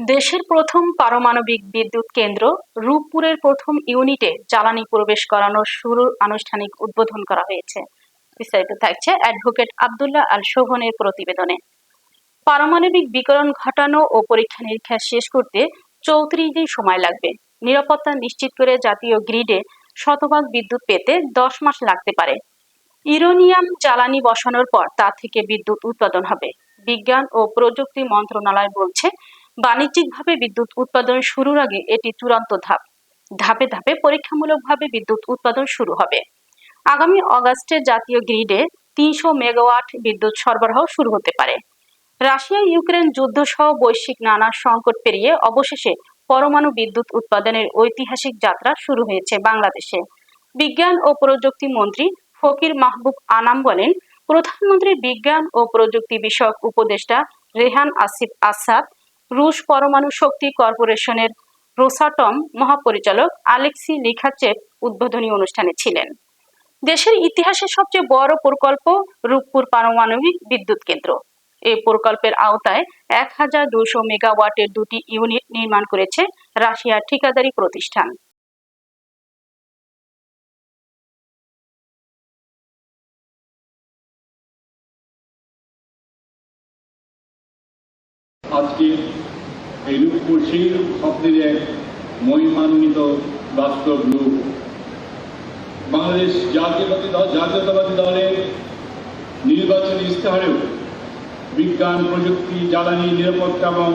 দেশের প্রথম পারমাণবিক বিদ্যুৎ কেন্দ্র রূপপুরের প্রথম ইউনিটে জ্বালানি প্রবেশ করানোর শুরুর আনুষ্ঠানিক উদ্বোধন করা হয়েছে। বিস্তারিত থাকছে অ্যাডভোকেট আব্দুল্লাহ আল শোভনের প্রতিবেদনে। পারমাণবিক বিকিরণ ঘটানো ও পরীক্ষা নিরীক্ষা শেষ করতে 34 দিন সময় লাগবে। নিরাপত্তা নিশ্চিত করে জাতীয় গ্রিডে শতভাগ বিদ্যুৎ পেতে 10 মাস লাগতে পারে। ইউরেনিয়াম জ্বালানি বসানোর পর তা থেকে বিদ্যুৎ উৎপাদন হবে। বিজ্ঞান ও প্রযুক্তি মন্ত্রণালয় বলছে, বাণিজ্যিকভাবে বিদ্যুৎ উৎপাদন শুরুর আগে এটি চূড়ান্ত ধাপ। ধাপে ধাপে পরীক্ষামূলকভাবে বিদ্যুৎ উৎপাদন শুরু হবে। আগামী অগাস্টে জাতীয় গ্রিডে 300 মেগাওয়াট বিদ্যুৎ সরবরাহ শুরু হতে পারে। রাশিয়া ইউক্রেন যুদ্ধ সহ বৈশ্বিক নানা সংকট পেরিয়ে অবশেষে পরমাণু বিদ্যুৎ উৎপাদনের ঐতিহাসিক যাত্রা শুরু হয়েছে বাংলাদেশে। বিজ্ঞান ও প্রযুক্তি মন্ত্রী ফকির মাহবুব আনাম বলেন, প্রধানমন্ত্রী বিজ্ঞান ও প্রযুক্তি বিষয়ক উপদেষ্টা রেহান আসিফ আসাদ, রুশ পরমাণু শক্তি কর্পোরেশনের রোসাটম মহাপরিচালক আলেক্সি লিখাচেভ উদ্বোধনী অনুষ্ঠানে ছিলেন। দেশের ইতিহাসের সবচেয়ে বড় প্রকল্প রূপপুর পারমাণবিক বিদ্যুৎ কেন্দ্র। এই প্রকল্পের আওতায় 1200 মেগাওয়াটের 2টি ইউনিট নির্মাণ করেছে রাশিয়ার ঠিকাদারি প্রতিষ্ঠান। আজকে এই রূপপুর সেই স্বপ্নের এক মহিমান্বিত বাস্তব রূপ। বাংলাদেশ জাতীয়তাবাদী দলের নির্বাচনী ইস্তেহারেও বিজ্ঞান, প্রযুক্তি, জ্বালানি, নিরাপত্তা এবং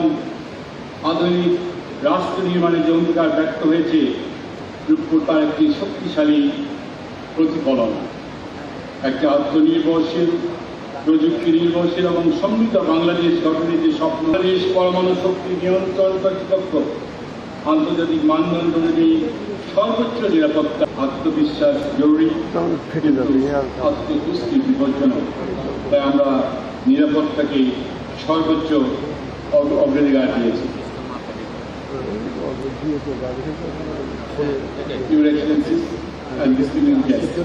আধুনিক রাষ্ট্র নির্মাণের যে অঙ্গীকার ব্যক্ত হয়েছে, রূপপুর তার একটি শক্তিশালী প্রতিফলন। একটা আত্মনির্ভরশীল, প্রযুক্তি নির্ভরশীল এবং সমৃদ্ধ বাংলাদেশ গঠনের যে স্বপ্ন, বাংলাদেশ পরমাণু শক্তি নিয়ন্ত্রণ কর্তৃপক্ষ আন্তর্জাতিক মানদণ্ড অনুযায়ী সর্বোচ্চ নিরাপত্তা, আত্মবিশ্বাস জরুরি, আত্মতুষ্টি বিপজ্জনক। তাই আমরা নিরাপত্তাকে সর্বোচ্চ অগ্রাধিকার দিয়েছি। Your Excellencies and distinguished guests,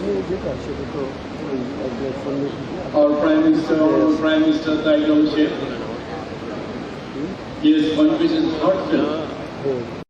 our Prime Minister Tayyip Sheikh, he has conveyed his heartfelt